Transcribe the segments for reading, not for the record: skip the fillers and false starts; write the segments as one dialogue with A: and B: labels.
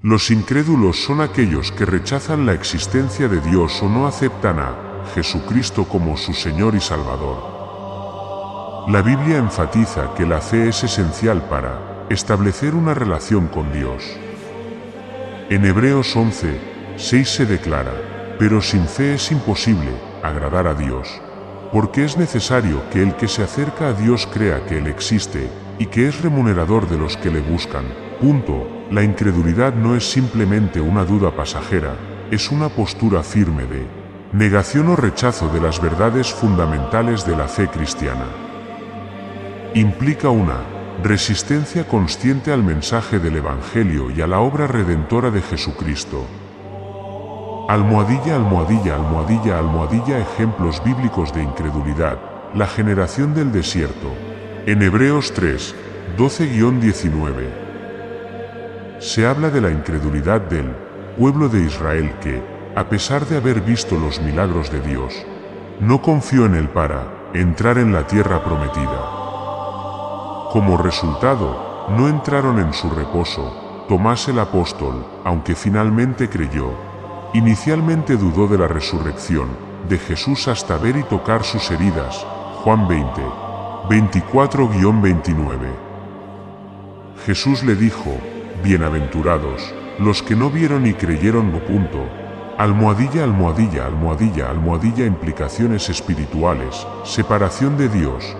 A: Los incrédulos son aquellos que rechazan la existencia de Dios o no aceptan a Jesucristo como su Señor y Salvador. La Biblia enfatiza que la fe es esencial para establecer una relación con Dios. En Hebreos 11:6 se declara: pero sin fe es imposible agradar a Dios, porque es necesario que el que se acerca a Dios crea que Él existe y que es remunerador de los que le buscan. La incredulidad no es simplemente una duda pasajera, es una postura firme de negación o rechazo de las verdades fundamentales de la fe cristiana. Implica una resistencia consciente al mensaje del Evangelio y a la obra redentora de Jesucristo. Almohadilla, almohadilla, almohadilla, almohadilla. Ejemplos bíblicos de incredulidad. La generación del desierto. En Hebreos 3:12-19 se habla de la incredulidad del pueblo de Israel que, a pesar de haber visto los milagros de Dios, no confió en Él para entrar en la tierra prometida. Como resultado, no entraron en su reposo. Tomás el apóstol, aunque finalmente creyó, inicialmente dudó de la resurrección de Jesús hasta ver y tocar sus heridas. Juan 20:24-29. Jesús le dijo: bienaventurados los que no vieron y creyeron. Almohadilla, almohadilla, almohadilla, almohadilla. Implicaciones espirituales. Separación de Dios.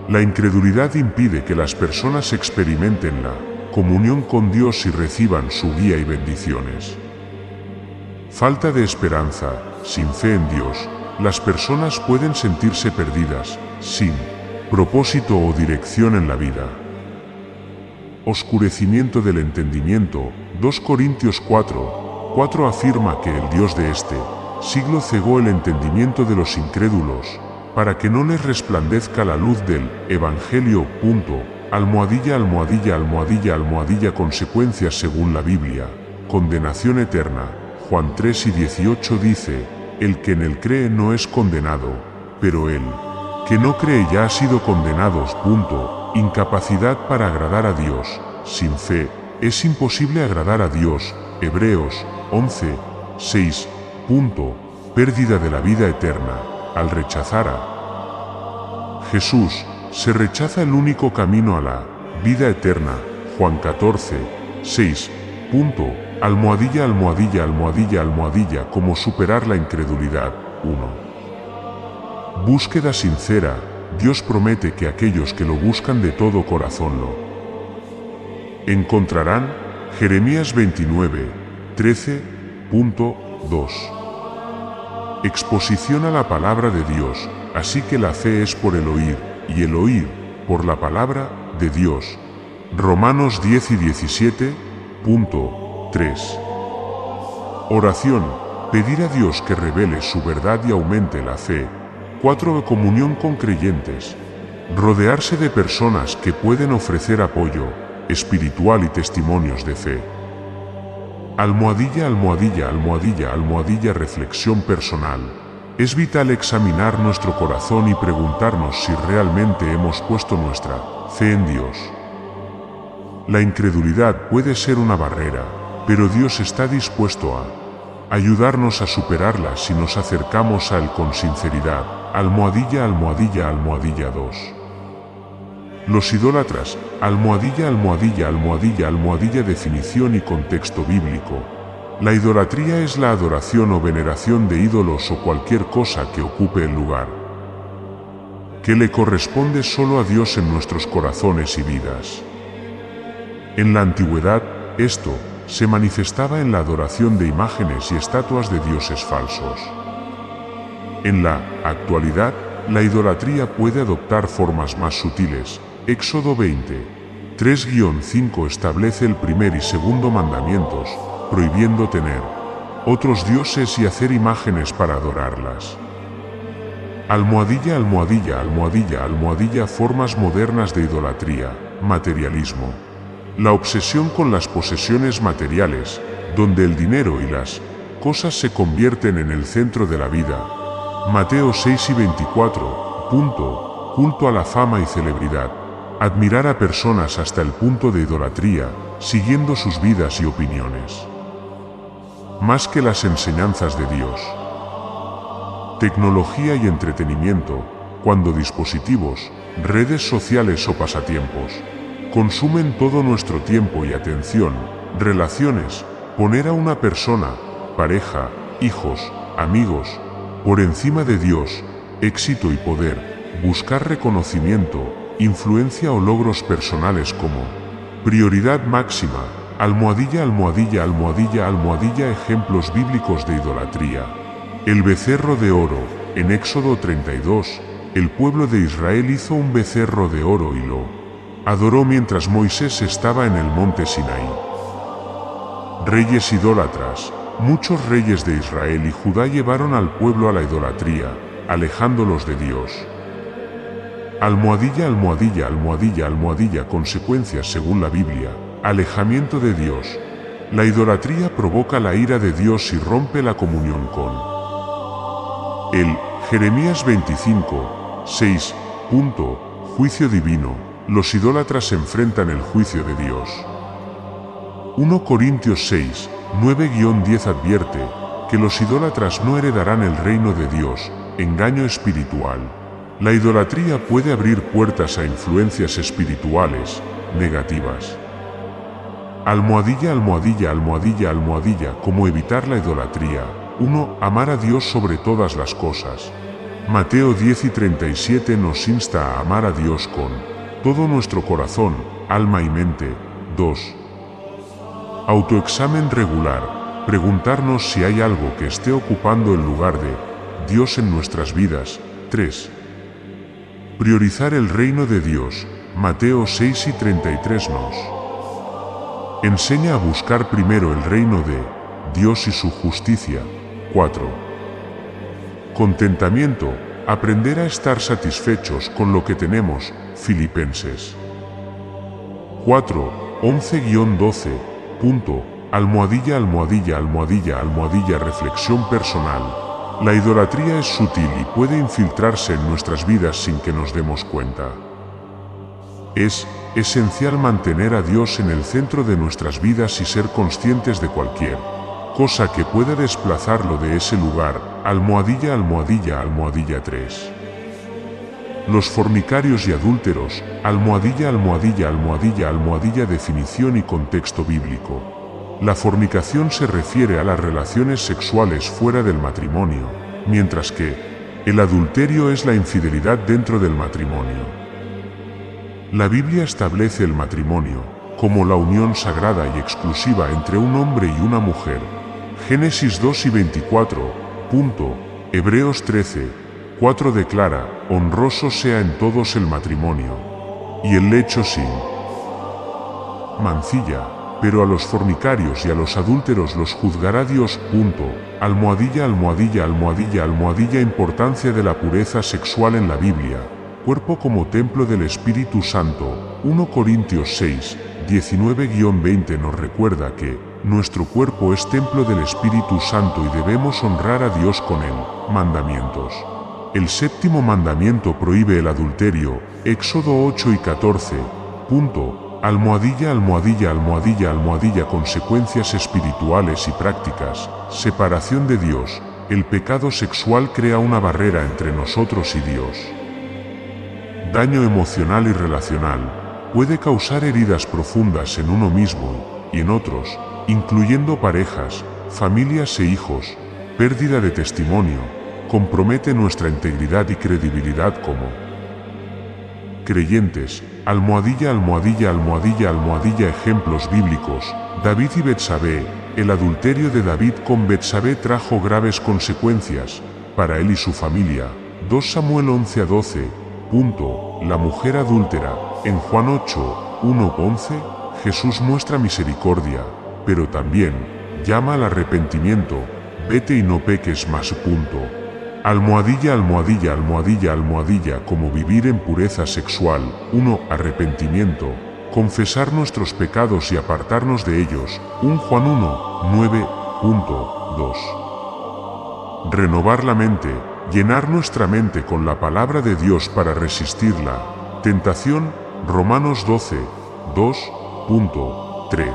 A: La incredulidad impide que las personas experimenten la comunión con Dios y reciban su guía y bendiciones. Falta de esperanza. Sin fe en Dios, las personas pueden sentirse perdidas, sin propósito o dirección en la vida. Oscurecimiento del entendimiento. 2 Corintios 4:4 afirma que el Dios de este siglo cegó el entendimiento de los incrédulos, para que no les resplandezca la luz del Evangelio. Almohadilla, almohadilla, almohadilla, almohadilla. Consecuencias según la Biblia. Condenación eterna. Juan 3:18 dice: el que en él cree no es condenado, pero el que no cree ya ha sido condenado. Incapacidad para agradar a Dios. Sin fe es imposible agradar a Dios. Hebreos 11:6. Pérdida de la vida eterna. Al rechazar a Jesús, se rechaza el único camino a la vida eterna. Juan 14:6. Almohadilla, almohadilla, almohadilla, almohadilla. ¿Cómo superar la incredulidad? 1. Búsqueda sincera. Dios promete que aquellos que lo buscan de todo corazón lo encontrarán. Jeremías 29:13.2. Exposición a la palabra de Dios. Así que la fe es por el oír, y el oír por la palabra de Dios. Romanos 10:17.3. Oración. Pedir a Dios que revele su verdad y aumente la fe. 4. Comunión con creyentes. Rodearse de personas que pueden ofrecer apoyo espiritual y testimonios de fe. Almohadilla, almohadilla, almohadilla, almohadilla. Reflexión personal. Es vital examinar nuestro corazón y preguntarnos si realmente hemos puesto nuestra fe en Dios. La incredulidad puede ser una barrera, pero Dios está dispuesto a ayudarnos a superarla si nos acercamos a Él con sinceridad. Almohadilla, almohadilla, almohadilla. 2. Los idólatras. Almohadilla, almohadilla, almohadilla, almohadilla. Definición y contexto bíblico. La idolatría es la adoración o veneración de ídolos o cualquier cosa que ocupe el lugar que le corresponde solo a Dios en nuestros corazones y vidas. En la antigüedad, esto se manifestaba en la adoración de imágenes y estatuas de dioses falsos. En la actualidad, la idolatría puede adoptar formas más sutiles. Éxodo 20:3-5 establece el primer y segundo mandamientos, prohibiendo tener otros dioses y hacer imágenes para adorarlas. Almohadilla, almohadilla, almohadilla, almohadilla. Formas modernas de idolatría. Materialismo. La obsesión con las posesiones materiales, donde el dinero y las cosas se convierten en el centro de la vida. Mateo 6:24. Culto a la fama y celebridad. admirar a personas hasta el punto de idolatría, siguiendo sus vidas y opiniones, más que las enseñanzas de Dios. Tecnología y entretenimiento, cuando dispositivos, redes sociales o pasatiempos consumen todo nuestro tiempo y atención, relaciones, poner a una persona, pareja, hijos, amigos, por encima de Dios, éxito y poder, buscar reconocimiento, influencia o logros personales como prioridad máxima, almohadilla, almohadilla, almohadilla, almohadilla, ejemplos bíblicos de idolatría. El becerro de oro, en Éxodo 32, el pueblo de Israel hizo un becerro de oro y lo adoró mientras Moisés estaba en el monte Sinaí. Reyes idólatras. Muchos reyes de Israel y Judá llevaron al pueblo a la idolatría, alejándolos de Dios. Almohadilla, almohadilla, almohadilla, almohadilla, consecuencias según la Biblia, alejamiento de Dios. La idolatría provoca la ira de Dios y rompe la comunión con Él. Jeremías 25, 6. Juicio divino. Los idólatras enfrentan el juicio de Dios. 1 Corintios 6, 9-10 advierte que los idólatras no heredarán el reino de Dios. Engaño espiritual. La idolatría puede abrir puertas a influencias espirituales negativas. Almohadilla, almohadilla, almohadilla, almohadilla. ¿Cómo evitar la idolatría? 1. Amar a Dios sobre todas las cosas. Mateo 10:37 nos insta a amar a Dios con todo nuestro corazón, alma y mente. 2. Autoexamen regular. Preguntarnos si hay algo que esté ocupando el lugar de Dios en nuestras vidas. 3. Priorizar el reino de Dios. Mateo 6:33 nos enseña a buscar primero el reino de Dios y su justicia. 4. Contentamiento. Aprender a estar satisfechos con lo que tenemos. Filipenses 4:11-12. Almohadilla, almohadilla, almohadilla, almohadilla. Reflexión personal. La idolatría es sutil y puede infiltrarse en nuestras vidas sin que nos demos cuenta. Es esencial mantener a Dios en el centro de nuestras vidas y ser conscientes de cualquier cosa que pueda desplazarlo de ese lugar. Almohadilla, almohadilla, almohadilla. 3. Los fornicarios y adúlteros. Almohadilla, almohadilla, almohadilla, almohadilla. Definición y contexto bíblico. La fornicación se refiere a las relaciones sexuales fuera del matrimonio, mientras que el adulterio es la infidelidad dentro del matrimonio. La Biblia establece el matrimonio como la unión sagrada y exclusiva entre un hombre y una mujer. Génesis 2:24. Hebreos 13:4 declara: honroso sea en todos el matrimonio y el lecho sin mancilla, pero a los fornicarios y a los adúlteros los juzgará Dios. Almohadilla, almohadilla, almohadilla, almohadilla. Importancia de la pureza sexual en la Biblia. Cuerpo como templo del Espíritu Santo. 1 Corintios 6, 19-20 nos recuerda que nuestro cuerpo es templo del Espíritu Santo y debemos honrar a Dios con él. Mandamientos. El séptimo mandamiento prohíbe el adulterio. Éxodo 8:14. Almohadilla, almohadilla, almohadilla, almohadilla. Consecuencias espirituales y prácticas. Separación de Dios. El pecado sexual crea una barrera entre nosotros y Dios. Daño emocional y relacional. Puede causar heridas profundas en uno mismo y en otros, incluyendo parejas, familias e hijos. Pérdida de testimonio. Compromete nuestra integridad y credibilidad como creyentes. Almohadilla, almohadilla, almohadilla, almohadilla. Ejemplos bíblicos. David y Betsabé. El adulterio de David con Betsabé trajo graves consecuencias para él y su familia. 2 Samuel 11:12. La mujer adúltera. En Juan 8:1-11, Jesús muestra misericordia, pero también llama al arrepentimiento. Vete y no peques más. Almohadilla, almohadilla, almohadilla, almohadilla. Como vivir en pureza sexual. 1. Arrepentimiento. Confesar nuestros pecados y apartarnos de ellos. 1 Juan 1:9.2. Renovar la mente. Llenar nuestra mente con la palabra de Dios para resistir la tentación. Romanos 12, 2.3.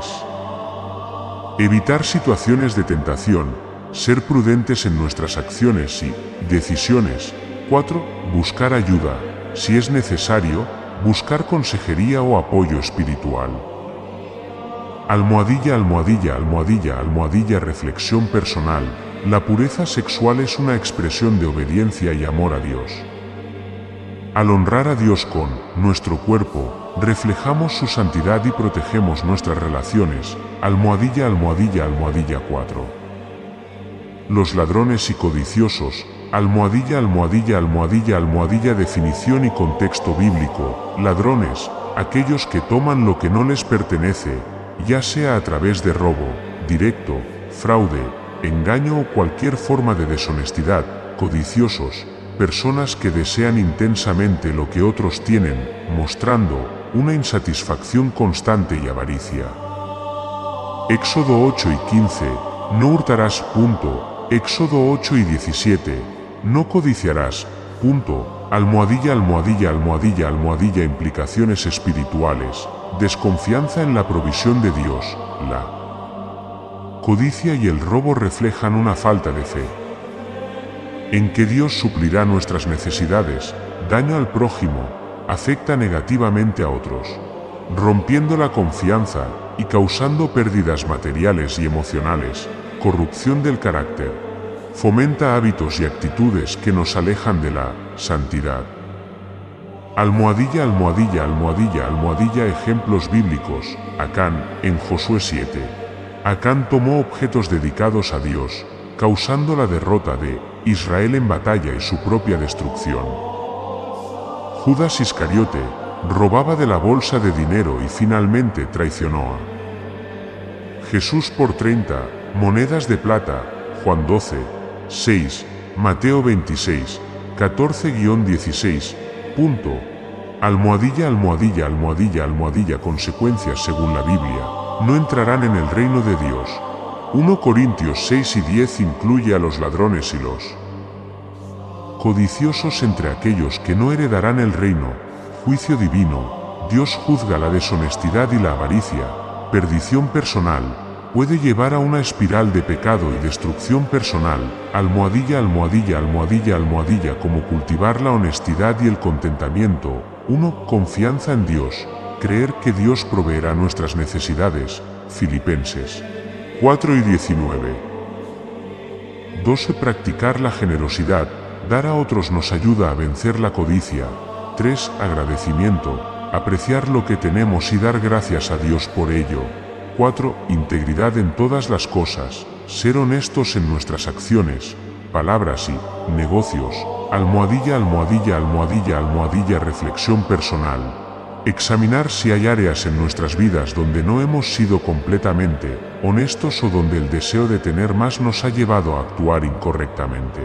A: Evitar situaciones de tentación, ser prudentes en nuestras acciones y decisiones. 4. Buscar ayuda, si es necesario, buscar consejería o apoyo espiritual. Almohadilla, almohadilla, almohadilla, almohadilla. Reflexión personal. La pureza sexual es una expresión de obediencia y amor a Dios. Al honrar a Dios con nuestro cuerpo, reflejamos su santidad y protegemos nuestras relaciones. Almohadilla, almohadilla, almohadilla. 4. Los ladrones y codiciosos. Almohadilla, almohadilla, almohadilla, almohadilla. Definición y contexto bíblico. Ladrones, aquellos que toman lo que no les pertenece, ya sea a través de robo directo, fraude, engaño o cualquier forma de deshonestidad. Codiciosos, personas que desean intensamente lo que otros tienen, mostrando una insatisfacción constante y avaricia. Éxodo 8 y 15, no hurtarás. Éxodo 8 y 17, no codiciarás. Almohadilla, almohadilla, almohadilla, almohadilla. Implicaciones espirituales. Desconfianza en la provisión de Dios. La codicia y el robo reflejan una falta de fe en que Dios suplirá nuestras necesidades. Daño al prójimo, afecta negativamente a otros, rompiendo la confianza y causando pérdidas materiales y emocionales. Corrupción del carácter, fomenta hábitos y actitudes que nos alejan de la santidad. Almohadilla, almohadilla, almohadilla, almohadilla. Ejemplos bíblicos. Acán, en Josué 7. Acán tomó objetos dedicados a Dios, causando la derrota de Israel en batalla y su propia destrucción. Judas Iscariote robaba de la bolsa de dinero y finalmente traicionó a Jesús por 30 monedas de plata. Juan 12, 6, Mateo 26, 14-16. Almohadilla, almohadilla, almohadilla, almohadilla. Consecuencias según la Biblia, no entrarán en el reino de Dios. 1 Corintios 6 y 10 incluye a los ladrones y los codiciosos entre aquellos que no heredarán el reino. Juicio divino. Dios juzga la deshonestidad y la avaricia. Perdición personal. Puede llevar a una espiral de pecado y destrucción personal. Almohadilla, almohadilla, almohadilla, almohadilla. Cómo cultivar la honestidad y el contentamiento. 1. Confianza en Dios. Creer que Dios proveerá nuestras necesidades. Filipenses 4 y 19. 2. Practicar la generosidad. Dar a otros nos ayuda a vencer la codicia. 3. Agradecimiento. Apreciar lo que tenemos y dar gracias a Dios por ello. 4. Integridad en todas las cosas. Ser honestos en nuestras acciones, palabras y negocios. Almohadilla, almohadilla, almohadilla, almohadilla. Reflexión personal. Examinar si hay áreas en nuestras vidas donde no hemos sido completamente honestos o donde el deseo de tener más nos ha llevado a actuar incorrectamente.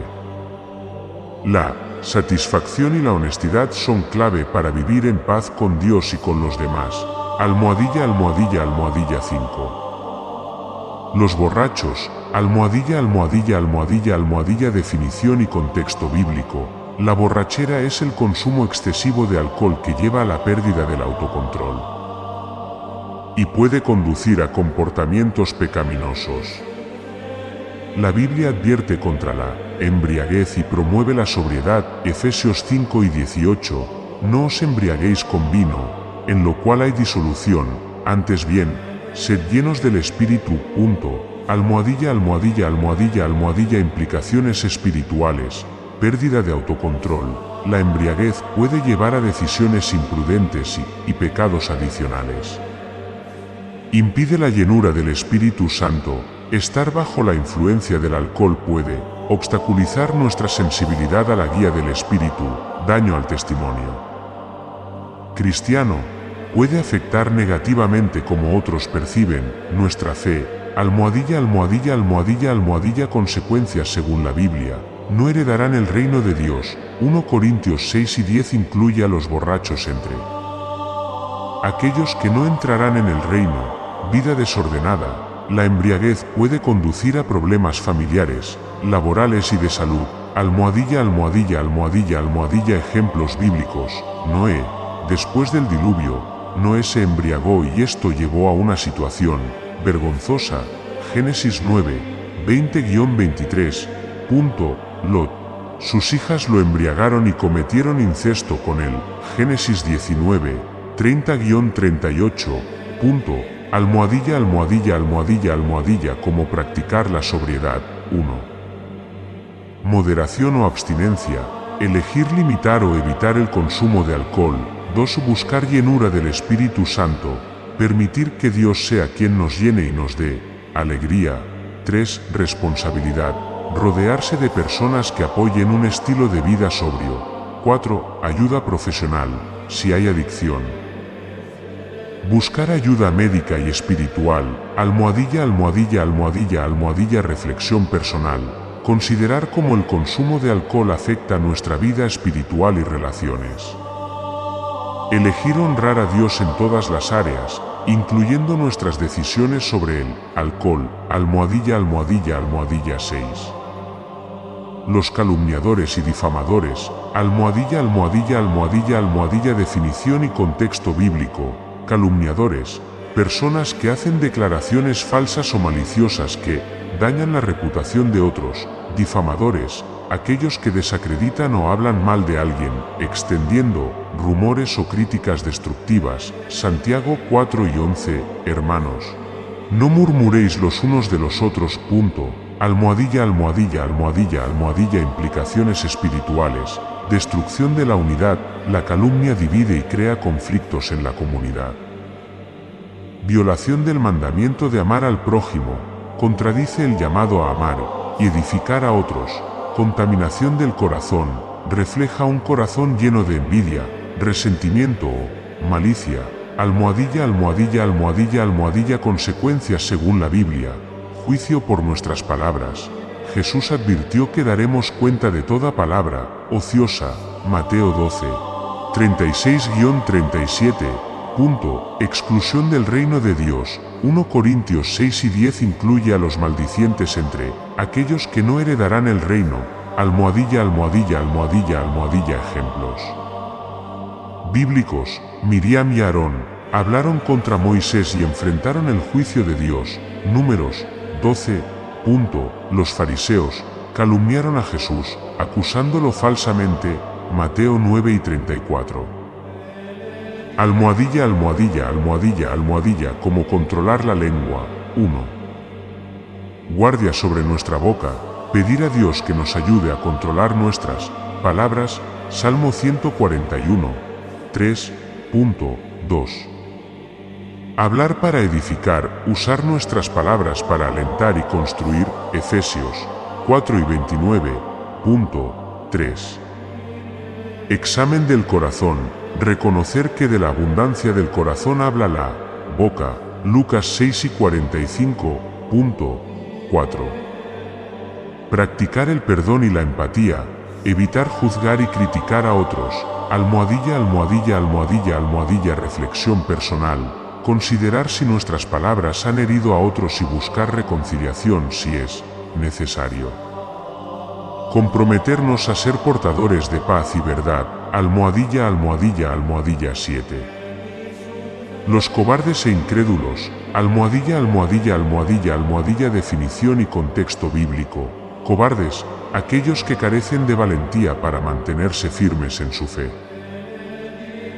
A: La satisfacción y la honestidad son clave para vivir en paz con Dios y con los demás. Almohadilla, almohadilla, almohadilla. 5. Los borrachos. Almohadilla, almohadilla, almohadilla, almohadilla. Definición y contexto bíblico. La borrachera es el consumo excesivo de alcohol que lleva a la pérdida del autocontrol y puede conducir a comportamientos pecaminosos. La Biblia advierte contra la embriaguez y promueve la sobriedad. Efesios 5 y 18. No os embriaguéis con vino, en lo cual hay disolución, antes bien, sed llenos del Espíritu. Almohadilla, almohadilla, almohadilla, almohadilla. Implicaciones espirituales. Pérdida de autocontrol. La embriaguez puede llevar a decisiones imprudentes y pecados adicionales. Impide la llenura del Espíritu Santo. Estar bajo la influencia del alcohol puede obstaculizar nuestra sensibilidad a la guía del Espíritu. Daño al testimonio cristiano. Puede afectar negativamente cómo otros perciben nuestra fe. Almohadilla, almohadilla, almohadilla, almohadilla. Consecuencias según la Biblia, no heredarán el reino de Dios. 1 Corintios 6 y 10 incluye a los borrachos entre aquellos que no entrarán en el reino. Vida desordenada. La embriaguez puede conducir a problemas familiares, laborales y de salud. Almohadilla, almohadilla, almohadilla, almohadilla. Ejemplos bíblicos. Noé Después del diluvio, Noé se embriagó y esto llevó a una situación vergonzosa. Génesis 9, 20-23. Lot. Sus hijas lo embriagaron y cometieron incesto con él. Génesis 19, 30-38. Cómo practicar la sobriedad. 1. Moderación o abstinencia. Elegir limitar o evitar el consumo de alcohol. 2. Buscar llenura del Espíritu Santo. Permitir que Dios sea quien nos llene y nos dé alegría. 3. Responsabilidad. Rodearse de personas que apoyen un estilo de vida sobrio. 4. Ayuda profesional, si hay adicción. Buscar ayuda médica y espiritual. Reflexión personal. Considerar cómo el consumo de alcohol afecta nuestra vida espiritual y relaciones. Elegir honrar a Dios en todas las áreas, incluyendo nuestras decisiones sobre el alcohol. 6. Los calumniadores y difamadores. Definición y contexto bíblico. Calumniadores, personas que hacen declaraciones falsas o maliciosas que dañan la reputación de otros. Difamadores, aquellos que desacreditan o hablan mal de alguien, extendiendo rumores o críticas destructivas. Santiago 4:11. Hermanos, no murmuréis los unos de los otros. Implicaciones espirituales. Destrucción de la unidad. La calumnia divide y crea conflictos en la comunidad. Violación del mandamiento de amar al prójimo. Contradice el llamado a amar y edificar a otros. Contaminación del corazón. Refleja un corazón lleno de envidia, resentimiento o malicia. Consecuencias según la Biblia. Juicio por nuestras palabras. Jesús advirtió que daremos cuenta de toda palabra ociosa. Mateo 12, 36-37. Exclusión del reino de Dios. 1 Corintios 6 y 10 incluye a los maldicientes entre aquellos que no heredarán el reino. Ejemplos bíblicos. Miriam y Aarón hablaron contra Moisés y enfrentaron el juicio de Dios. Números 12. Los fariseos calumniaron a Jesús, acusándolo falsamente. Mateo 9 y 34. Cómo controlar la lengua. 1. Guardia sobre nuestra boca. Pedir a Dios que nos ayude a controlar nuestras palabras. Salmo 141, 3.2. Hablar para edificar, usar nuestras palabras para alentar y construir. Efesios 4 y 29.3. Examen del corazón. Reconocer que de la abundancia del corazón habla la boca. Lucas 6 y 45.4. Practicar el perdón y la empatía. Evitar juzgar y criticar a otros. Reflexión personal. Considerar si nuestras palabras han herido a otros y buscar reconciliación si es necesario. Comprometernos a ser portadores de paz y verdad. 7. Los cobardes e incrédulos. Definición y contexto bíblico. Cobardes, aquellos que carecen de valentía para mantenerse firmes en su fe.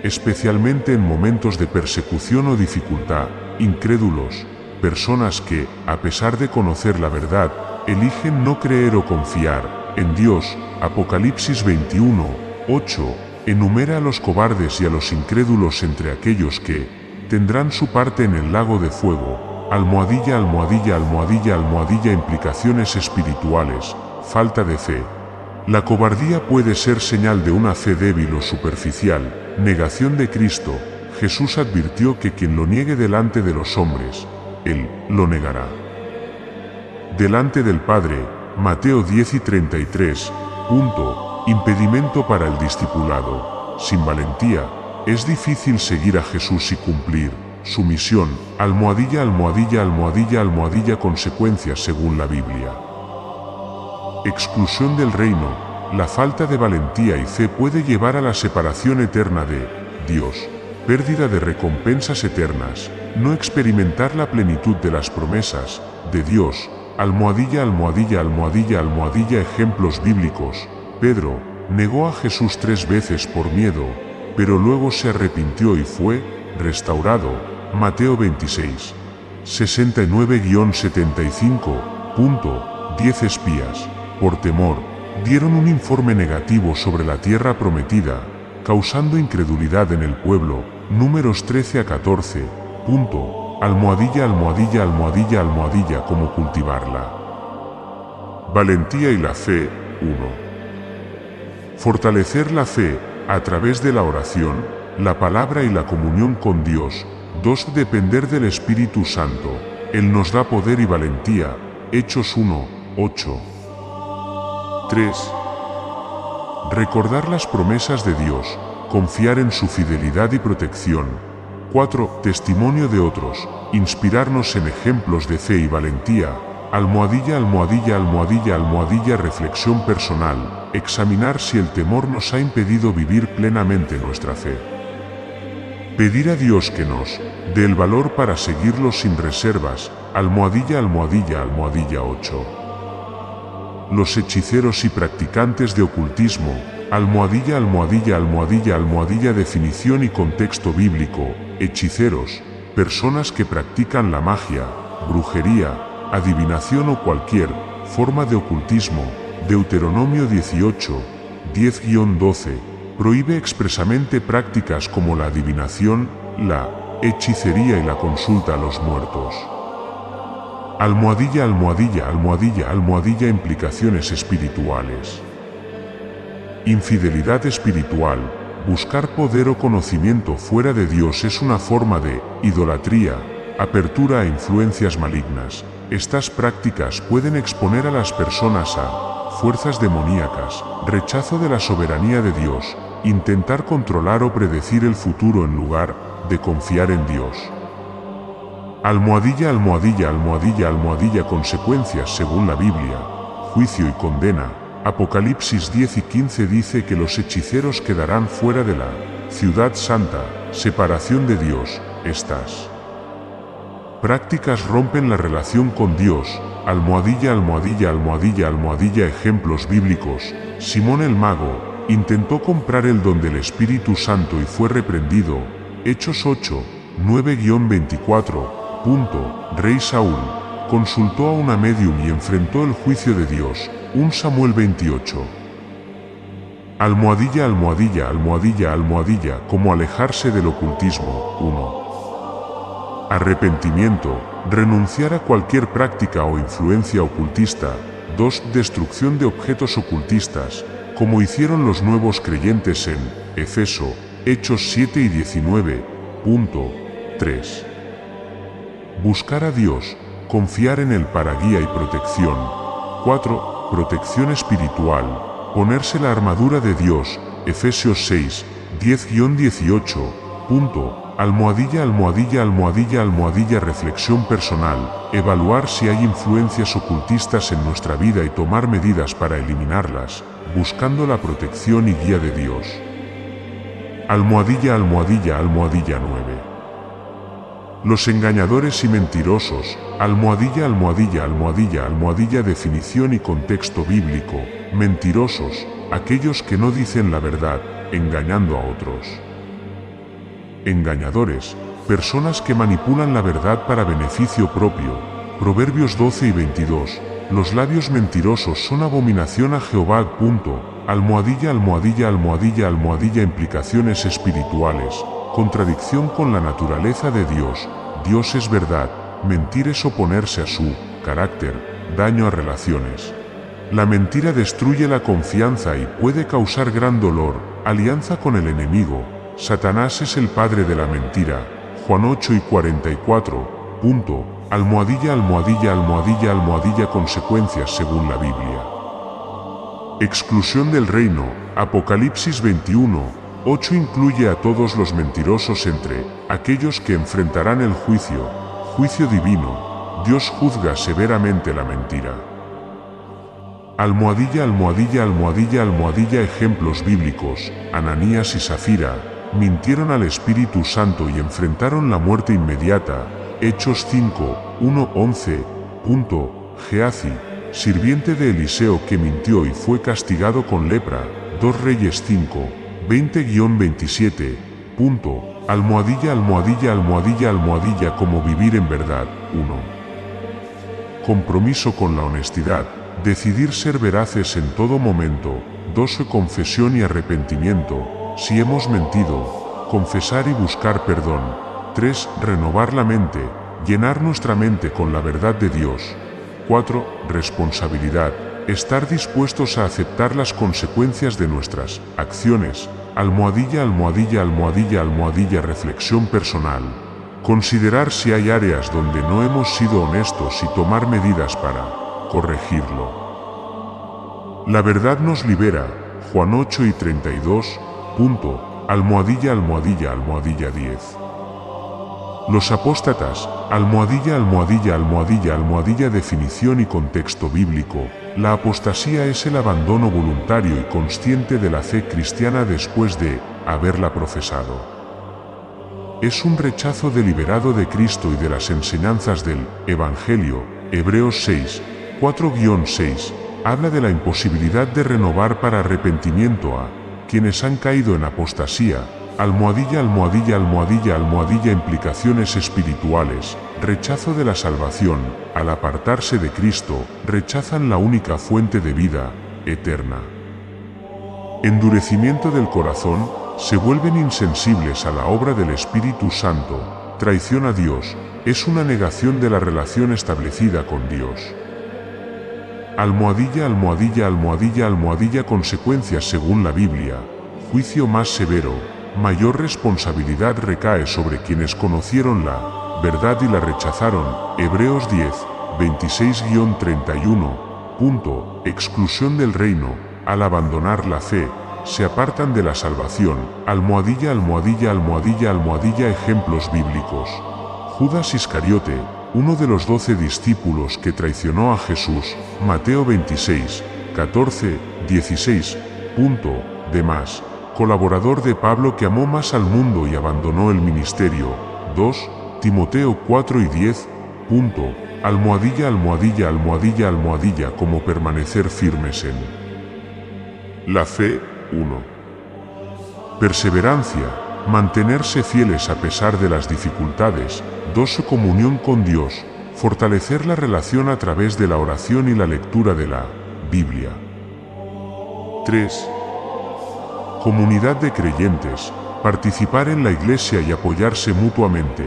A: Especialmente en momentos de persecución o dificultad. Incrédulos, personas que, a pesar de conocer la verdad, eligen no creer o confiar en Dios. Apocalipsis 21:8 enumera a los cobardes y a los incrédulos entre aquellos que tendrán su parte en el lago de fuego. Implicaciones espirituales. Falta de fe. La cobardía puede ser señal de una fe débil o superficial. Negación de Cristo. Jesús advirtió que quien lo niegue delante de los hombres, Él lo negará delante del Padre. Mateo 10 y 33. Impedimento para el discipulado. Sin valentía, es difícil seguir a Jesús y cumplir su misión. Consecuencias según la Biblia. Exclusión del reino. La falta de valentía y fe puede llevar a la separación eterna de Dios, pérdida de recompensas eternas, no experimentar la plenitud de las promesas de Dios, almohadilla, almohadilla, almohadilla, almohadilla. Ejemplos bíblicos. Pedro negó a Jesús 3 veces por miedo, pero luego se arrepintió y fue restaurado. Mateo 26. 69-75. 10 espías, por temor, dieron un informe negativo sobre la tierra prometida, causando incredulidad en el pueblo. Números 13-14. Almohadilla, almohadilla, almohadilla, almohadilla. ¿Cómo cultivarla? Valentía y la fe. 1. Fortalecer la fe a través de la oración, la palabra y la comunión con Dios. 2. Depender del Espíritu Santo. Él nos da poder y valentía. Hechos 1:8. 3. Recordar las promesas de Dios, confiar en su fidelidad y protección. 4. Testimonio de otros, inspirarnos en ejemplos de fe y valentía. Almohadilla, almohadilla, almohadilla, almohadilla. Reflexión personal, examinar si el temor nos ha impedido vivir plenamente nuestra fe. Pedir a Dios que nos dé el valor para seguirlo sin reservas. Almohadilla, almohadilla, almohadilla. 8. Los hechiceros y practicantes de ocultismo. Almohadilla, almohadilla, almohadilla, almohadilla. Definición y contexto bíblico. Hechiceros, personas que practican la magia, brujería, adivinación o cualquier forma de ocultismo. Deuteronomio 18, 10-12, prohíbe expresamente prácticas como la adivinación, la hechicería y la consulta a los muertos. Almohadilla, almohadilla, almohadilla, almohadilla. Implicaciones espirituales. Infidelidad espiritual. Buscar poder o conocimiento fuera de Dios es una forma de idolatría, apertura a influencias malignas. Estas prácticas pueden exponer a las personas a fuerzas demoníacas, rechazo de la soberanía de Dios, intentar controlar o predecir el futuro en lugar de confiar en Dios. Almohadilla, almohadilla, almohadilla, almohadilla. Consecuencias según la Biblia. Juicio y condena. Apocalipsis 10-15 dice que los hechiceros quedarán fuera de la ciudad santa, separación de Dios. Estas prácticas rompen la relación con Dios. Almohadilla, almohadilla, almohadilla, almohadilla. Ejemplos bíblicos. Simón el mago intentó comprar el don del Espíritu Santo y fue reprendido. Hechos 8, 9-24. Rey Saúl consultó a una médium y enfrentó el juicio de Dios. 1 Samuel 28. Almohadilla, almohadilla, almohadilla, almohadilla. Cómo alejarse del ocultismo. 1. Arrepentimiento, renunciar a cualquier práctica o influencia ocultista. 2. Destrucción de objetos ocultistas, como hicieron los nuevos creyentes en Efeso, Hechos 7 y 19. 3. Buscar a Dios, confiar en Él para guía y protección. 4. Protección espiritual, ponerse la armadura de Dios. Efesios 6, 10-18. Almohadilla, almohadilla, almohadilla, almohadilla. Reflexión personal, evaluar si hay influencias ocultistas en nuestra vida y tomar medidas para eliminarlas, buscando la protección y guía de Dios. Almohadilla, almohadilla, almohadilla. 9. Los engañadores y mentirosos. Almohadilla, almohadilla, almohadilla, almohadilla. Definición y contexto bíblico. Mentirosos, aquellos que no dicen la verdad, engañando a otros. Engañadores, personas que manipulan la verdad para beneficio propio. Proverbios 12 y 22. Los labios mentirosos son abominación a Jehová. Almohadilla, almohadilla, almohadilla, almohadilla. Implicaciones espirituales. Contradicción con la naturaleza de Dios. Dios es verdad, mentir es oponerse a su carácter, daño a relaciones. La mentira destruye la confianza y puede causar gran dolor. Alianza con el enemigo. Satanás es el padre de la mentira. Juan 8 y 44. Almohadilla, almohadilla, almohadilla, almohadilla. Consecuencias según la Biblia. Exclusión del reino. Apocalipsis 21. 8 incluye a todos los mentirosos entre aquellos que enfrentarán el juicio divino. Dios juzga severamente la mentira. Almohadilla, almohadilla, almohadilla, almohadilla. Ejemplos bíblicos. Ananías y Zafira. mintieron al Espíritu Santo y enfrentaron la muerte inmediata. Hechos 5, 1, 11. Gehazi, sirviente de Eliseo que mintió y fue castigado con lepra. 2 Reyes 5, 20-27. Almohadilla, almohadilla, almohadilla, almohadilla, como vivir en verdad. 1. Compromiso con la honestidad. Decidir ser veraces en todo momento. 2. Confesión y arrepentimiento. Si hemos mentido, confesar y buscar perdón. 3. Renovar la mente. Llenar nuestra mente con la verdad de Dios. 4. Responsabilidad. Estar dispuestos a aceptar las consecuencias de nuestras acciones. Almohadilla, almohadilla, almohadilla, almohadilla, reflexión personal. Considerar si hay áreas donde no hemos sido honestos y tomar medidas para corregirlo. La verdad nos libera. Juan 8:32. Almohadilla, almohadilla, almohadilla 10. Los apóstatas. Almohadilla, almohadilla, almohadilla, almohadilla, definición y contexto bíblico. La apostasía es el abandono voluntario y consciente de la fe cristiana después de haberla profesado. Es un rechazo deliberado de Cristo y de las enseñanzas del Evangelio. Hebreos 6, 4-6, habla de la imposibilidad de renovar para arrepentimiento a quienes han caído en apostasía. Almohadilla, almohadilla, almohadilla, almohadilla, implicaciones espirituales. Rechazo de la salvación. Al apartarse de Cristo, rechazan la única fuente de vida eterna. Endurecimiento del corazón. Se vuelven insensibles a la obra del Espíritu Santo. Traición a Dios. Es una negación de la relación establecida con Dios. Almohadilla, almohadilla, almohadilla, almohadilla, consecuencias según la Biblia. Juicio más severo. Mayor responsabilidad recae sobre quienes conocieron la verdad y la rechazaron. Hebreos 10, 26-31. Exclusión del reino. Al abandonar la fe, se apartan de la salvación. Almohadilla, almohadilla, almohadilla, almohadilla, ejemplos bíblicos. Judas Iscariote, uno de los 12 discípulos que traicionó a Jesús. Mateo 26, 14, 16. Demás, colaborador de Pablo que amó más al mundo y abandonó el ministerio. 2 Timoteo 4 y 10. Almohadilla, almohadilla, almohadilla, almohadilla, como permanecer firmes en la fe. 1. Perseverancia, mantenerse fieles a pesar de las dificultades. 2. Comunión con Dios, fortalecer la relación a través de la oración y la lectura de la Biblia. 3. Comunidad de creyentes, participar en la iglesia y apoyarse mutuamente.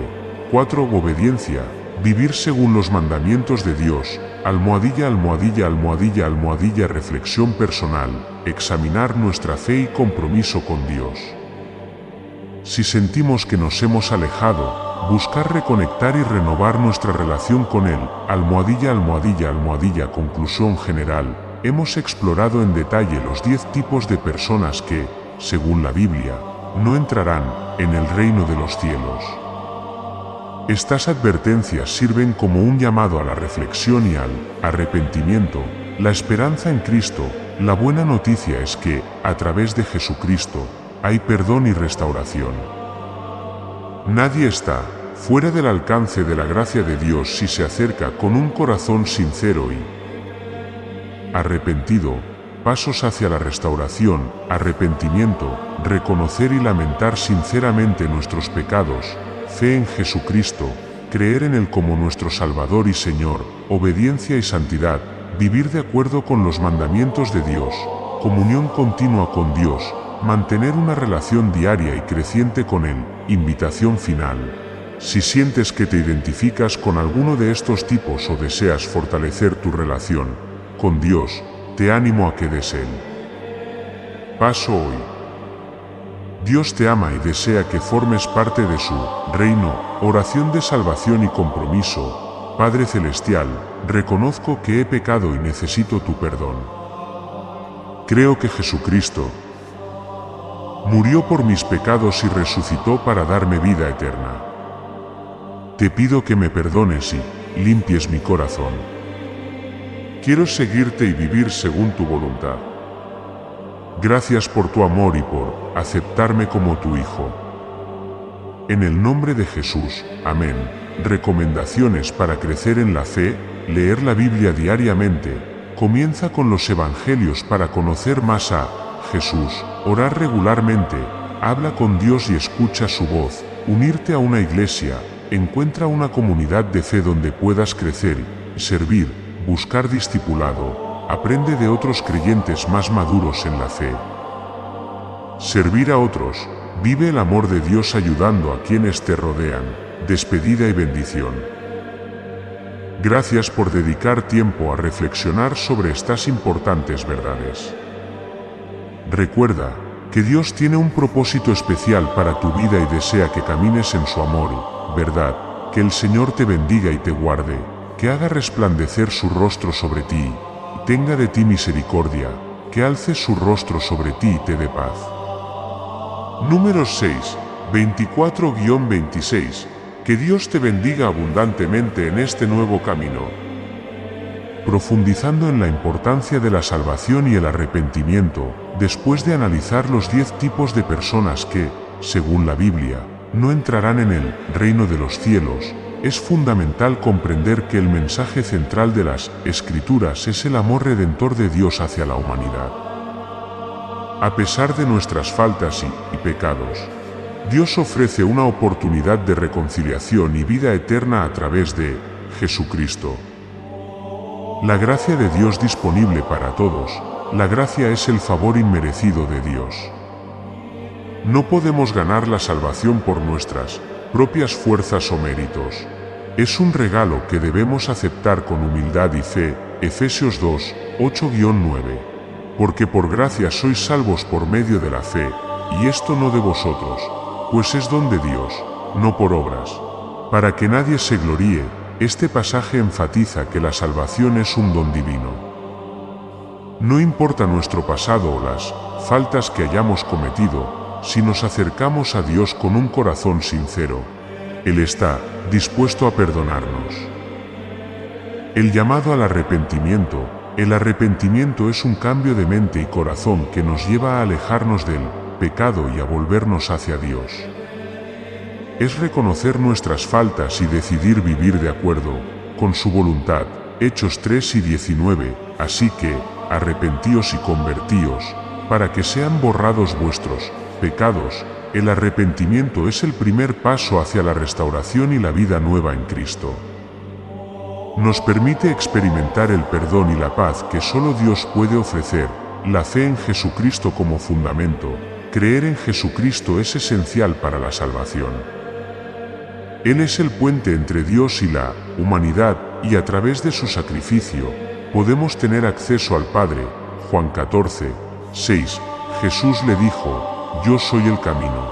A: 4. Obediencia, vivir según los mandamientos de Dios. Almohadilla, almohadilla, almohadilla, almohadilla, reflexión personal, examinar nuestra fe y compromiso con Dios. Si sentimos que nos hemos alejado, buscar reconectar y renovar nuestra relación con Él. Almohadilla, almohadilla, almohadilla, conclusión general. Hemos explorado en detalle los 10 tipos de personas que, según la Biblia, no entrarán en el reino de los cielos. Estas advertencias sirven como un llamado a la reflexión y al arrepentimiento. La esperanza en Cristo. La buena noticia es que, a través de Jesucristo, hay perdón y restauración. Nadie está fuera del alcance de la gracia de Dios si se acerca con un corazón sincero y arrepentido. Pasos hacia la restauración. Arrepentimiento, reconocer y lamentar sinceramente nuestros pecados. Fe en Jesucristo, creer en Él como nuestro Salvador y Señor. Obediencia y santidad, vivir de acuerdo con los mandamientos de Dios. Comunión continua con Dios, mantener una relación diaria y creciente con Él. Invitación final. Si sientes que te identificas con alguno de estos tipos o deseas fortalecer tu relación con Dios, te animo a que des el paso hoy. Dios te ama y desea que formes parte de su reino. Oración de salvación y compromiso. Padre Celestial, reconozco que he pecado y necesito tu perdón. Creo que Jesucristo murió por mis pecados y resucitó para darme vida eterna. Te pido que me perdones y limpies mi corazón. Quiero seguirte y vivir según tu voluntad. Gracias por tu amor y por aceptarme como tu hijo. En el nombre de Jesús, amén. Recomendaciones para crecer en la fe: leer la Biblia diariamente. Comienza con los Evangelios para conocer más a Jesús. Orar regularmente. Habla con Dios y escucha su voz. Unirte a una iglesia. Encuentra una comunidad de fe donde puedas crecer. Servir. Buscar discipulado. Aprende de otros creyentes más maduros en la fe. Servir a otros. Vive el amor de Dios ayudando a quienes te rodean. Despedida y bendición. Gracias por dedicar tiempo a reflexionar sobre estas importantes verdades. Recuerda que Dios tiene un propósito especial para tu vida y desea que camines en su amor y verdad. Que el Señor te bendiga y te guarde, que haga resplandecer su rostro sobre ti, y tenga de ti misericordia, que alce su rostro sobre ti y te dé paz. Número 6, 24-26. Que Dios te bendiga abundantemente en este nuevo camino. Profundizando en la importancia de la salvación y el arrepentimiento, después de analizar los 10 tipos de personas que, según la Biblia, no entrarán en el reino de los cielos, es fundamental comprender que el mensaje central de las Escrituras es el amor redentor de Dios hacia la humanidad. A pesar de nuestras faltas y pecados, Dios ofrece una oportunidad de reconciliación y vida eterna a través de Jesucristo. La gracia de Dios disponible para todos. La gracia es el favor inmerecido de Dios. No podemos ganar la salvación por nuestras propias fuerzas o méritos. Es un regalo que debemos aceptar con humildad y fe. Efesios 2, 8-9. Porque por gracia sois salvos por medio de la fe, y esto no de vosotros, pues es don de Dios, no por obras, para que nadie se gloríe. Este pasaje enfatiza que la salvación es un don divino. No importa nuestro pasado o las faltas que hayamos cometido, si nos acercamos a Dios con un corazón sincero, Él está dispuesto a perdonarnos. El llamado al arrepentimiento. El arrepentimiento es un cambio de mente y corazón que nos lleva a alejarnos del pecado y a volvernos hacia Dios. Es reconocer nuestras faltas y decidir vivir de acuerdo con su voluntad. Hechos 3:19. Así que, arrepentíos y convertíos, para que sean borrados vuestros pecados. El arrepentimiento es el primer paso hacia la restauración y la vida nueva en Cristo. Nos permite experimentar el perdón y la paz que solo Dios puede ofrecer. La fe en Jesucristo como fundamento. Creer en Jesucristo es esencial para la salvación. Él es el puente entre Dios y la humanidad, y a través de su sacrificio, podemos tener acceso al Padre. Juan 14:6. Jesús le dijo: yo soy el camino,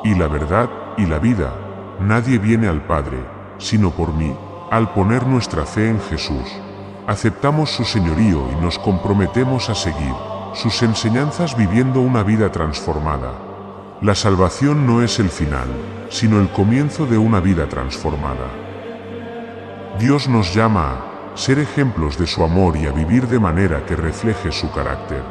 A: y la verdad, y la vida. Nadie viene al Padre, sino por mí. Al poner nuestra fe en Jesús, aceptamos su señorío y nos comprometemos a seguir sus enseñanzas viviendo una vida transformada. La salvación no es el final, sino el comienzo de una vida transformada. Dios nos llama a ser ejemplos de su amor y a vivir de manera que refleje su carácter.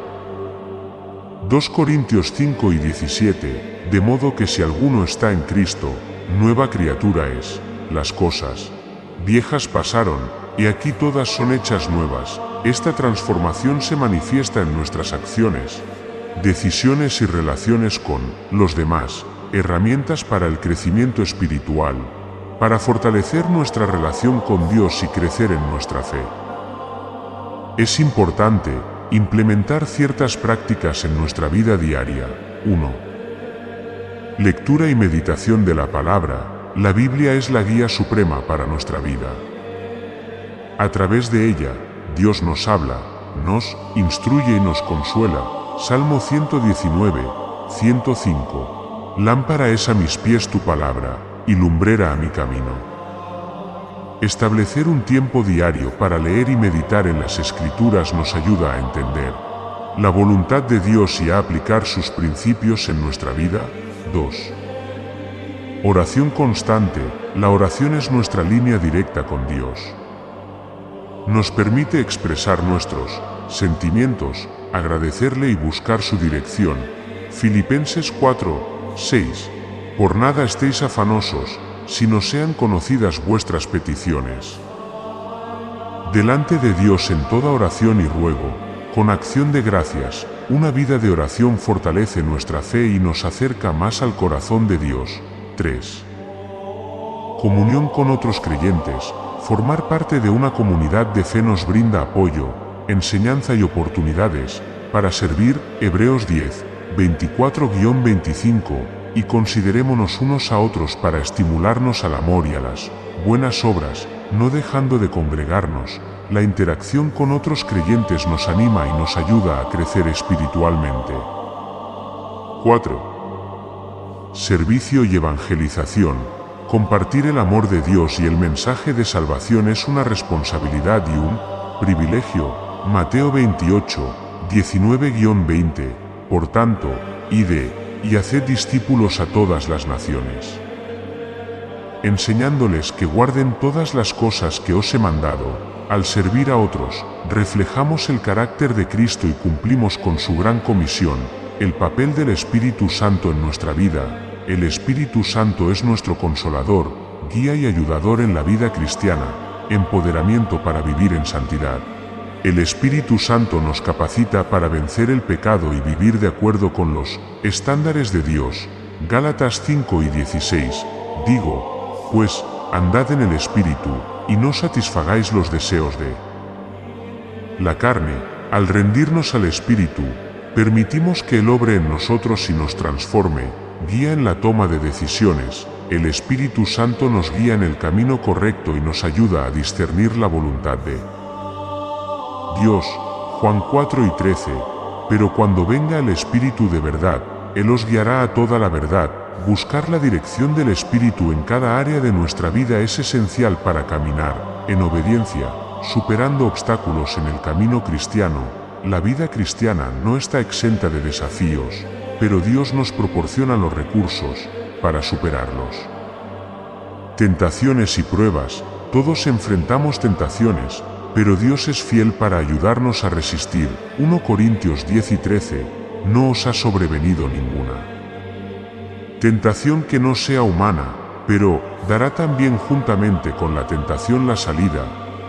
A: 2 Corintios 5:17. De modo que si alguno está en Cristo, nueva criatura es. Las cosas viejas pasaron, y aquí todas son hechas nuevas. Esta transformación se manifiesta en nuestras acciones, decisiones y relaciones con los demás, herramientas para el crecimiento espiritual, para fortalecer nuestra relación con Dios y crecer en nuestra fe. Es importante implementar ciertas prácticas en nuestra vida diaria. 1. Lectura y meditación de la palabra. La Biblia es la guía suprema para nuestra vida. A través de ella, Dios nos habla, nos instruye y nos consuela. Salmo 119, 105. Lámpara es a mis pies tu palabra, y lumbrera a mi camino. Establecer un tiempo diario para leer y meditar en las Escrituras nos ayuda a entender la voluntad de Dios y a aplicar sus principios en nuestra vida. 2. Oración constante. La oración es nuestra línea directa con Dios. Nos permite expresar nuestros sentimientos, agradecerle y buscar su dirección. Filipenses 4, 6. Por nada estéis afanosos, sino sean conocidas vuestras peticiones delante de Dios en toda oración y ruego, con acción de gracias. Una vida de oración fortalece nuestra fe y nos acerca más al corazón de Dios. 3. Comunión con otros creyentes. Formar parte de una comunidad de fe nos brinda apoyo, enseñanza y oportunidades para servir. Hebreos 10, 24-25, y considerémonos unos a otros para estimularnos al amor y a las buenas obras, no dejando de congregarnos. La interacción con otros creyentes nos anima y nos ayuda a crecer espiritualmente. 4. Servicio y evangelización. Compartir el amor de Dios y el mensaje de salvación es una responsabilidad y un privilegio. Mateo 28, 19-20. Por tanto, id y haced discípulos a todas las naciones, enseñándoles que guarden todas las cosas que os he mandado. Al servir a otros, reflejamos el carácter de Cristo y cumplimos con su gran comisión. El papel del Espíritu Santo en nuestra vida. El Espíritu Santo es nuestro consolador, guía y ayudador en la vida cristiana, empoderamiento para vivir en santidad. El Espíritu Santo nos capacita para vencer el pecado y vivir de acuerdo con los estándares de Dios. Gálatas 5 y 16. Digo, pues, andad en el Espíritu, y no satisfagáis los deseos de la carne. Al rendirnos al Espíritu, permitimos que Él obre en nosotros y nos transforme, guía en la toma de decisiones. El Espíritu Santo nos guía en el camino correcto y nos ayuda a discernir la voluntad de Dios. Juan 4 y 13. Pero cuando venga el Espíritu de verdad, Él os guiará a toda la verdad. Buscar la dirección del Espíritu en cada área de nuestra vida es esencial para caminar en obediencia, superando obstáculos en el camino cristiano. La vida cristiana no está exenta de desafíos, pero Dios nos proporciona los recursos para superarlos. Tentaciones y pruebas. Todos enfrentamos tentaciones, pero Dios es fiel para ayudarnos a resistir. 1 Corintios 10 y 13. No os ha sobrevenido ninguna tentación que no sea humana, pero dará también juntamente con la tentación la salida,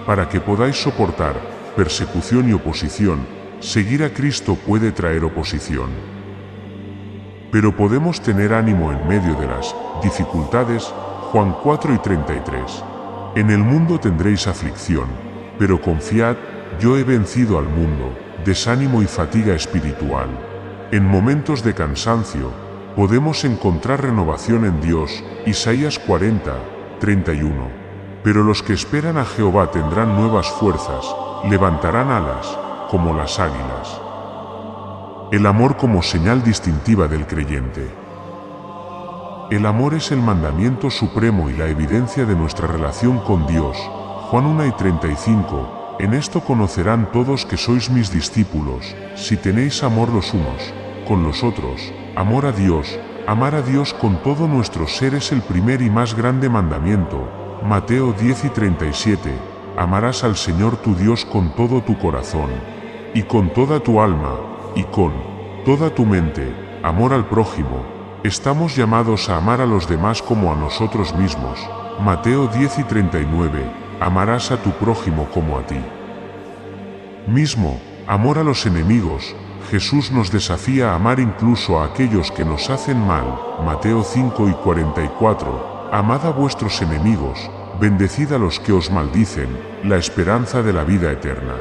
A: para que podáis soportar persecución y oposición. Seguir a Cristo puede traer oposición, pero podemos tener ánimo en medio de las dificultades. Juan 4 y 33. En el mundo tendréis aflicción, pero confiad, yo he vencido al mundo. Desánimo y fatiga espiritual. En momentos de cansancio, podemos encontrar renovación en Dios. Isaías 40, 31. Pero los que esperan a Jehová tendrán nuevas fuerzas, levantarán alas, como las águilas. El amor como señal distintiva del creyente. El amor es el mandamiento supremo y la evidencia de nuestra relación con Dios. Juan 1 y 35. En esto conocerán todos que sois mis discípulos, si tenéis amor los unos con los otros. Amor a Dios, amar a Dios con todo nuestro ser es el primer y más grande mandamiento. Mateo 10 y 37. Amarás al Señor tu Dios con todo tu corazón, y con toda tu alma, y con toda tu mente. Amor al prójimo. Estamos llamados a amar a los demás como a nosotros mismos. Mateo 10 y 39. Amarás a tu prójimo como a ti mismo. Amor a los enemigos. Jesús nos desafía a amar incluso a aquellos que nos hacen mal. Mateo 5 y 44. Amad a vuestros enemigos, bendecid a los que os maldicen. La esperanza de la vida eterna.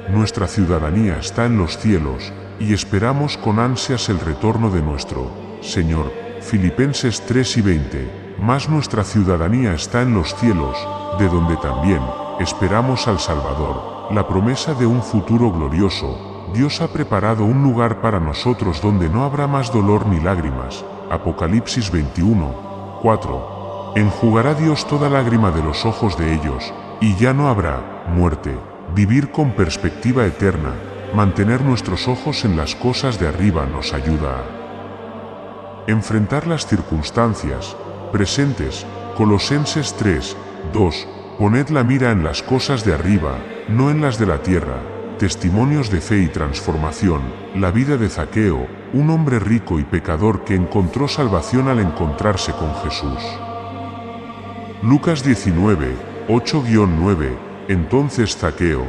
A: Nuestra ciudadanía está en los cielos, y esperamos con ansias el retorno de nuestro Señor. Filipenses 3 y 20. Mas nuestra ciudadanía está en los cielos, de donde también esperamos al Salvador, la promesa de un futuro glorioso. Dios ha preparado un lugar para nosotros donde no habrá más dolor ni lágrimas. Apocalipsis 21, 4. Enjugará Dios toda lágrima de los ojos de ellos, y ya no habrá muerte. Vivir con perspectiva eterna, mantener nuestros ojos en las cosas de arriba nos ayuda a enfrentar las circunstancias presentes. Colosenses 3, 2. Poned la mira en las cosas de arriba, no en las de la tierra. testimonios de fe y transformación, la vida de Zaqueo, un hombre rico y pecador que encontró salvación al encontrarse con Jesús. Lucas 19, 8-9. Entonces Zaqueo,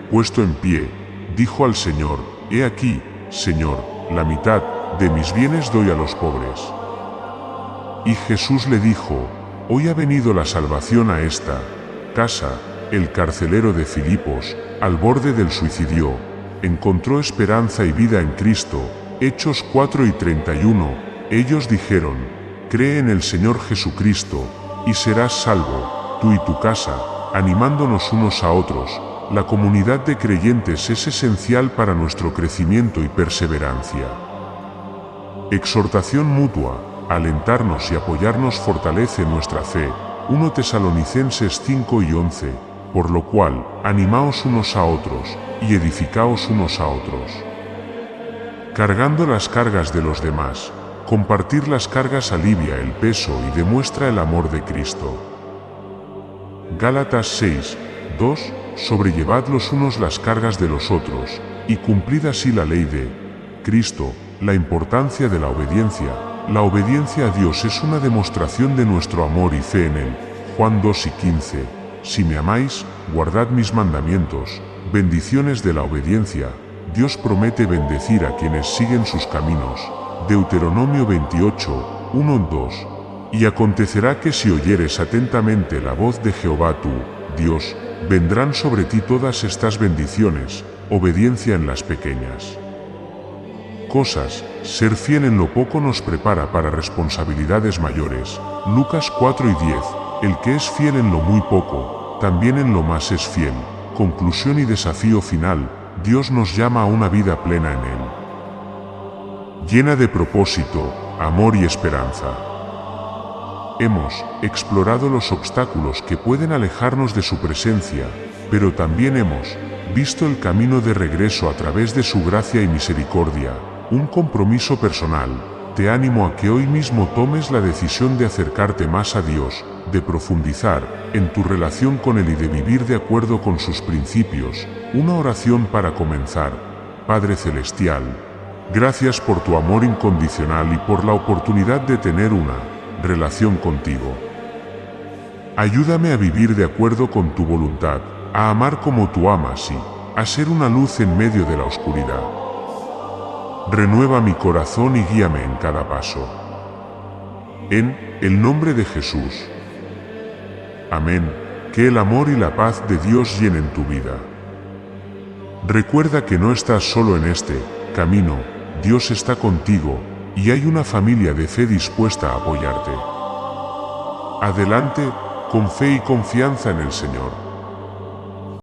A: puesto en pie, dijo al Señor: He aquí, Señor, la mitad de mis bienes doy a los pobres. Y Jesús le dijo: Hoy ha venido la salvación a esta casa. El carcelero de Filipos, al borde del suicidio, encontró esperanza y vida en Cristo. Hechos 4:31. Ellos dijeron: Cree en el Señor Jesucristo, y serás salvo, tú y tu casa. Animándonos unos a otros, la comunidad de creyentes es esencial para nuestro crecimiento y perseverancia. Exhortación mutua, alentarnos y apoyarnos fortalece nuestra fe. 1 Tesalonicenses 5:11. Por lo cual, animaos unos a otros, y edificaos unos a otros. Cargando las cargas de los demás, compartir las cargas alivia el peso y demuestra el amor de Cristo. Gálatas 6:2. Sobrellevad los unos las cargas de los otros, y cumplid así la ley de Cristo. La importancia de la obediencia. La obediencia a Dios es una demostración de nuestro amor y fe en Él. Juan 2:15. Si me amáis, guardad mis mandamientos. Bendiciones de la obediencia. Dios promete bendecir a quienes siguen sus caminos. Deuteronomio 28, 1-2. Y acontecerá que si oyeres atentamente la voz de Jehová tu Dios, vendrán sobre ti todas estas bendiciones. Obediencia en las pequeñas cosas. Ser fiel en lo poco nos prepara para responsabilidades mayores. Lucas 4:10. El que es fiel en lo muy poco, también en lo más es fiel. Conclusión y desafío final. Dios nos llama a una vida plena en Él, llena de propósito, amor y esperanza. Hemos explorado los obstáculos que pueden alejarnos de su presencia, pero también hemos visto el camino de regreso a través de su gracia y misericordia. Un compromiso personal. Te animo a que hoy mismo tomes la decisión de acercarte más a Dios, de profundizar en tu relación con Él y de vivir de acuerdo con sus principios. Una oración para comenzar. Padre Celestial, gracias por tu amor incondicional y por la oportunidad de tener una relación contigo. Ayúdame a vivir de acuerdo con tu voluntad, a amar como tú amas y a ser una luz en medio de la oscuridad. Renueva mi corazón y guíame en cada paso. En el nombre de Jesús. Amén. Que el amor y la paz de Dios llenen tu vida. Recuerda que no estás solo en este camino. Dios está contigo, y hay una familia de fe dispuesta a apoyarte. Adelante, con fe y confianza en el Señor.